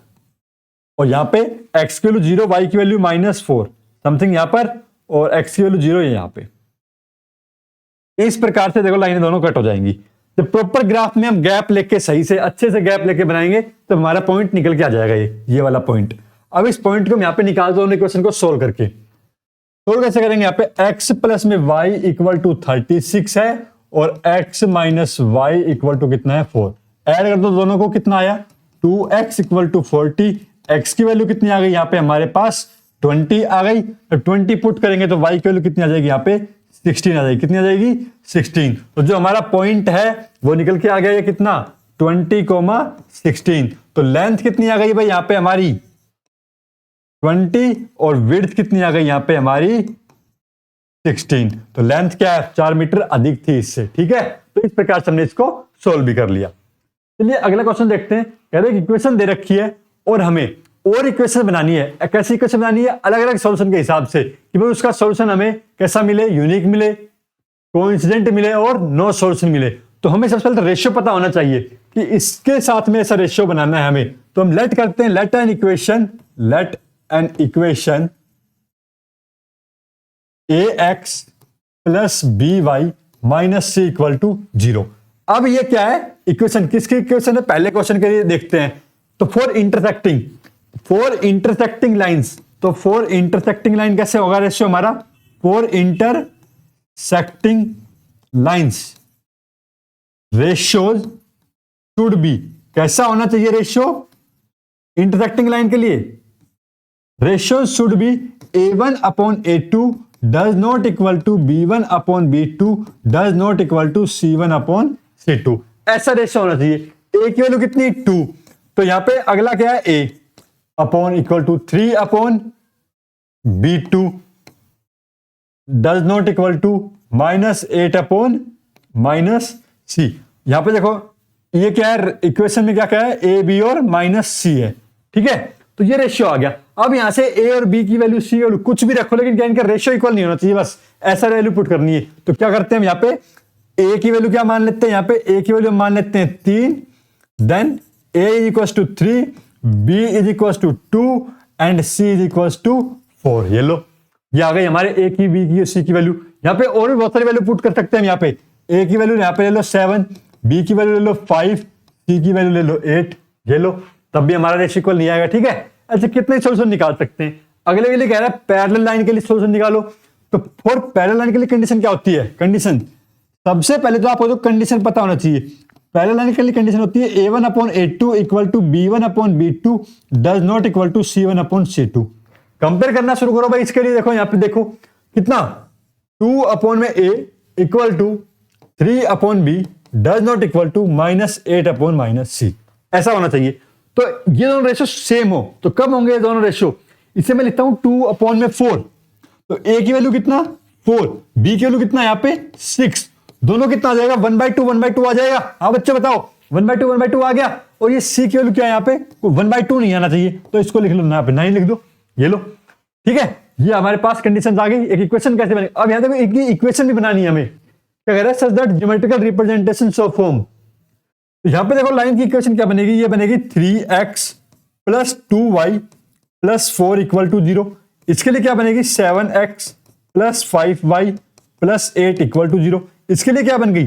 और यहां पे x की वैल्यू 0, y की वैल्यू -4 समथिंग यहां पर, और x की वैल्यू 0 है यहां पे। इस प्रकार से देखो लाइनें दोनों कट हो जाएंगी। जब प्रॉपर ग्राफ में हम गैप लेके सही से अच्छे से गैप लेके बनाएंगे तो हमारा पॉइंट निकल के आ जाएगा, ये वाला पॉइंट। अब इस पॉइंट को हम यहां पे निकाल दो इक्वेशन को सोल्व करके। सोल्व कैसे करेंगे, यहां पे x प्लस में y इक्वल टू 36 है, और x minus y equal to कितना है, 4। ऐड कर दो दोनों को, कितना आया 2x इक्वल टू 40। x की वैल्यू कितनी आ गई, यहां पे हमारे पास 20 आ गई। तो 20 पुट करेंगे तो y की वैल्यू कितनी आ जाएगी, यहां पे 16 आ जाएगी। कितनी आ जाएगी, 16। तो जो हमारा पॉइंट है वो निकल के आ गया, ये कितना 20,16। तो लेंथ कितनी आ गई भाई यहां पे हमारी 20, और विड्थ कितनी आ गई यहां पे हमारी 16। तो लेंथ क्या है, 4 मीटर अधिक थी इससे। ठीक है, तो इस प्रकार से हमने इसको सोल्व भी कर लिया। चलिए अगला क्वेश्चन देखते हैं। कह रहे हैं इक्वेशन दे रखी है और हमें और इक्वेशन बनानी है। कैसी इक्वेशन बनानी है, अलग अलग सॉल्यूशन के हिसाब से, कि भाई उसका सॉल्यूशन हमें कैसा मिले, यूनिक मिले, कोइंसिडेंट मिले और नो सॉल्यूशन मिले। तो हमें सबसे पहले रेशियो पता होना चाहिए कि इसके साथ में ऐसा रेशियो बनाना है हमें। तो हम लेट करते हैं, let an equation ax plus by minus c equal to 0। अब ये क्या है, इक्वेशन किसकी इक्वेशन है, पहले क्वेश्चन के लिए देखते हैं। तो फॉर इंटरसेक्टिंग लाइंस, तो फॉर इंटरसेक्टिंग लाइन कैसे होगा रेशियो हमारा, for intersecting lines ratios should be, कैसा होना चाहिए रेशियो इंटरसेक्टिंग लाइन के लिए, ratio should be a1 upon a2 does not equal to b1 upon b2 does not equal to c1 upon c2। ऐसा ratio होना चाहिए। a की value कितनी 2, तो यहां पे अगला क्या है a upon equal to 3 upon b2 does not equal to -8 upon -c। यहां पे देखो ये क्या है, इक्वेशन में क्या है, a b और -c है। ठीक है, तो ये रेशियो आ गया। अब यहां से a और b की वैल्यू, c वैल्यू कुछ भी रखो, लेकिन क्या इनका रेशियो इक्वल नहीं होना चाहिए, बस ऐसा वैल्यू पुट करनी है। तो क्या करते हैं हम यहाँ पे a की वैल्यू क्या मान लेते हैं, यहाँ पे a की वैल्यू मान लेते हैं 3, then a is equal to 3, b is equal to 2 and c is equal to 4। ये लो, ये आ गई हमारे a की, b की, c की वैल्यू। यहाँ पे और भी बहुत सारी वैल्यू पुट कर सकते हैं हम। यहाँ पे a की वैल्यू यहाँ पे ले लो 7, b की वैल्यू ले लो 5, सी की वैल्यू ले लो 8, ये लो, तब भी हमारा रेशियो इक्वल नहीं आएगा। ठीक है, ऐसे कितने सोल्यूशन निकाल सकते हैं। अगले के लिए कह रहा है पैरेलल लाइन के लिए सोल्यूशन निकालो। तो फॉर पैरेलल लाइन के लिए कंडीशन क्या होती है? कंडीशन सबसे पहले तो आपको तो कंडीशन पता होना चाहिए। पैरेलल लाइन के लिए कंडीशन होती है a1/a2 equal to b1/b2 does not equal to c1/c2। Compare करना शुरू करो भाई। इसके लिए देखो, यहां पे देखो कितना 2/a equal to 3/b does not equal to -8/-c। ऐसा होना चाहिए। तो ये दोनों रेशियो सेम हो तो कब होंगे ये दोनों रेशियो? इसे मैं लिखता हूं 2/4। तो a की वैल्यू कितना 4, b की वैल्यू कितना यहां पे 6, दोनों कितना आ जाएगा 1/2 आ जाएगा। हाँ बच्चे बताओ 1/2 आ गया। और ये c की वैल्यू क्या है यहाँ पे 1/2 नहीं आना चाहिए, तो इसको लिख लो यहाँ पे 9 लिख दो, ये लो। ठीक है, ये हमारे पास कंडीशन आ गई। एक इक्वेशन कैसे बनेगी? अब यहाँ देखो एक इक्वेशन भी बनानी है हमें। क्या कह रहा है? Such that geometrical representation of form. तो यहाँ पे देखो लाइन की इक्वेशन क्या बनेगी? ये बनेगी 3x + 2y + 4 = 0। इसके लिए क्या बनेगी? 7x + 5y + 8 = 0। इसके लिए क्या बन गई?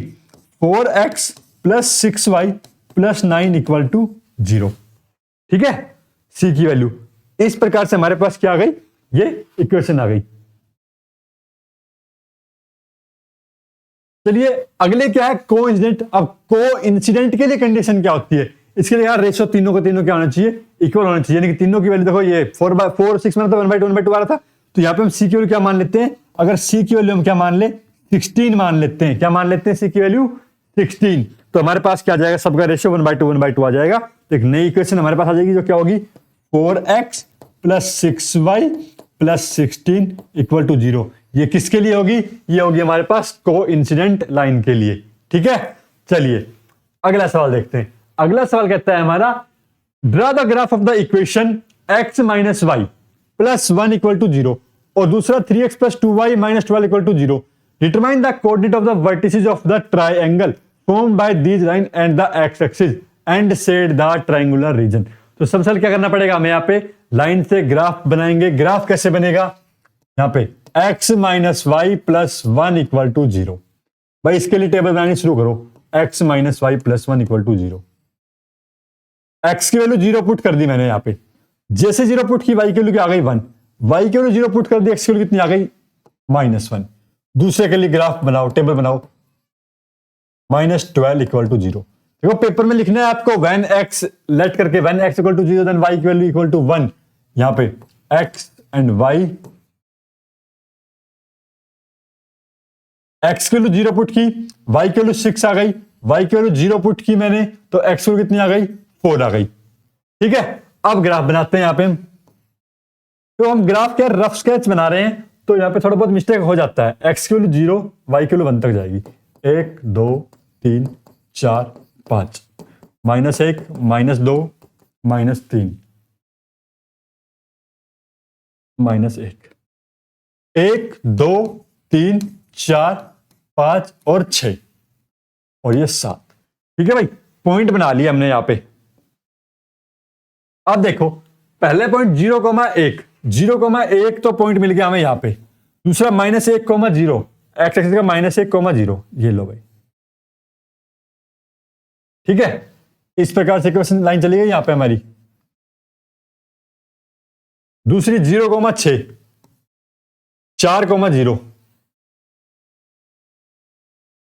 4x + 6y + 9 = 0। ठीक है, c की वैल्यू इस प्रकार से हमारे पास क्या आ गई? ये इक्वेशन आ गई। चलिए अगले क्या है? कोइंसिडेंट। अब कोइंसिडेंट के लिए कंडीशन क्या होती है? इसके लिए यार रेशियो तीनों को तीनों क्या होना चाहिए? इक्वल होना चाहिए। यानी कि तीनों की वैल्यू देखो, ये 4/4 6 में तो 1/2 आ रहा था। तो यहाँ पे हम c की वैल्यू क्या मान लेते हैं? अगर c की वैल्यू हम क्या मान ले? 16 मान लेते हैं। क्या मान लेते हैं? c की वैल्यू 16। तो हमारे पास क्या आ जाएगा? सबका रेशियो 1/2 आ जाएगा। तो एक नई इक्वेशन हमारे पास आ जाएगी जो क्या होगी? 4x + 6y + 16 = 0। ये किसके लिए होगी? ये होगी हमारे पास कोइंसिडेंट लाइन के लिए। ठीक है, चलिए अगला सवाल देखते हैं। अगला सवाल कहता है हमारा draw the graph of the equation x - y + 1 = 0 और दूसरा 3x + 2y - 12 = 0। Determine the coordinate of the vertices of the triangle formed by these line and the x axis and shade the triangular region. तो सबसे पहले क्या करना पड़ेगा हमें? यहाँ पे लाइन से ग्राफ बनाएंगे। ग्राफ कैसे बनेगा? यहाँ पे x - y + 1 = 0। भाई इसके लिए टेबल बनानी शुरू करो। x - y + 1 = 0। x की वैल्यू 0 पुट कर दी मैंने यहाँ पे। जैसे 0 पुट की y की वैल्यू क्या आ गई 1, y की वैल्यू 0 पुट कर दी, x की वैल्यू कितनी आ गई -1। दूसरे के लिए ग्राफ बनाओ, टेबल बनाओ। -12 = 0। देखो पेपर में लिखना है आपको when x लेट करके when x = 0 then y की वैल्यू = 1। यहां पे x एंड y, x की वैल्यू 0 पुट की, y की वैल्यू 6 आ गई, y की वैल्यू 0 पुट की मैंने तो x की वैल्यू कितनी आ गई 4 आ गई। ठीक है, अब ग्राफ बनाते हैं। यहां पे तो हम ग्राफ के रफ स्केच बना रहे हैं तो यहां पे थोड़ा बहुत मिस्टेक हो जाता है। x की वैल्यू 0, y की वैल्यू 1 तक जाएगी। 1 2 3 4 5 -1 -2 -3 -1 1 2 3 4 5 और 6 और ये 7। ठीक है भाई, पॉइंट बना लिया हमने यहां पे। अब देखो पहले पॉइंट 0,1 0,1 तो पॉइंट मिल गया हमें यहां पे। दूसरा -1,0 एक्स एक्सिस का -1,0 ये लो भाई। ठीक है, इस प्रकार से इक्वेशन लाइन चली गई यहां पे हमारी। दूसरी 0,6 4,0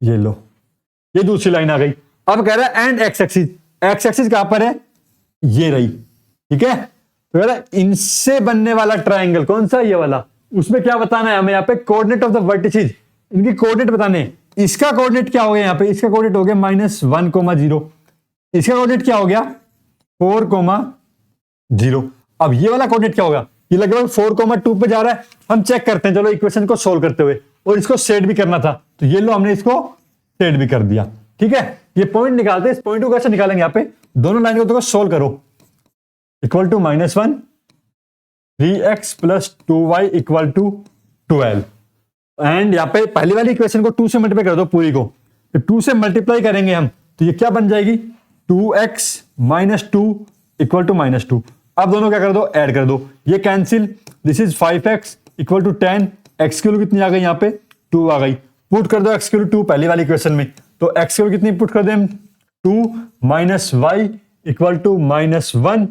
ये लो, ये दूसरी लाइन आ गई। अब कह रहा है एंड एक्स एक्सिस कहां पर है? ये रही। ठीक है, तो कह रहा है इनसे बनने वाला ट्रायंगल कौन सा? ये वाला। उसमें क्या बताना है हमें? यहाँ पे कोऑर्डिनेट ऑफ द वर्टिसेस, इनकी कोऑर्डिनेट बताने। इसका कोऑर्डिनेट क्या हो गया? यहाँ पे इसका कोऑर्डिनेट हो गया -1,0। इसका कोऑर्डिनेट क्या हो गया 4,0। अब ये वाला कोऑर्डिनेट क्या होगा? ये लगभग 4,2 पे जा रहा है। हम चेक करते हैं चलो इक्वेशन को सोल्व करते हुए। और इसको सेट भी करना था तो ये लो हमने इसको सेट भी कर दिया। ठीक है, ये पॉइंट निकालते हैं। इस पॉइंट को कैसे निकालेंगे? यहाँ पे दोनों लाइन को सोल्व करो। Equal to -1 3x + 2y = 12 and यहाँ पे पहली वाली इक्वेशन को 2 से मल्टीप्लाई कर दो पूरी को। तो 2 से मल्टीप्लाई करेंगे हम तो ये क्या बन जाएगी 2x - 2 = -2। अब दोनों क्या कर दो? ऐड कर दो। ये cancel, this is 5x = 10। x की वैल्यू कितनी आ गई? यहाँ पे 2 आ गई। पुट कर दो x की वैल्यू 2 पहली वाली इक्वेशन में। तो x की वैल्यू कितनी पुट कर दें? 2 minus y equal to -1,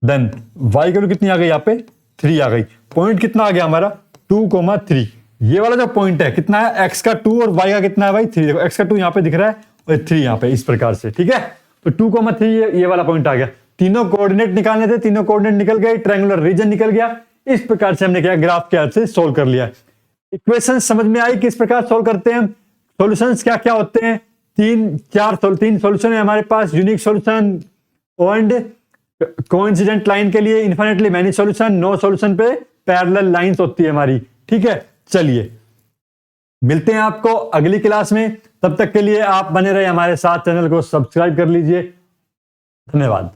then y की वैल्यू कितनी आ गई यहाँ पे 3 आ गई। पॉइंट कितना आ गया हमारा 2,3। ये वाला जो पॉइंट है कितना है x का 2 और y का कितना है भाई 3। देखो x का 2 यहाँ पे दिख रहा है और 3 यहाँ पे इस प्रकार से, ठीक है। तो 2,3 ये वाला पॉइंट आ गया। तीनों कोऑर्डिनेट निकालने थे, तीनों कोऑर्डिनेट निकल गए, ट्रायंगुलर रीजन निकल गया। इस प्रकार से हमने क्या ग्राफ के हेल्प से सोल्व कर लिया। इक्वेशन समझ में आई किस प्रकार सोल्व करते हैं। सॉल्यूशंस क्या क्या होते हैं, तीन सॉल्यूशन है हमारे पास, unique solution and coincident line के लिए infinitely many solution, no solution पे पैरेलल लाइंस होती है हमारी, ठीक है। चलिए मिलते हैं आपको अगली क्लास में, तब तक के लिए आप बने रहे हमारे साथ, चैनल को सब्सक्राइब कर लीजिए। धन्यवाद।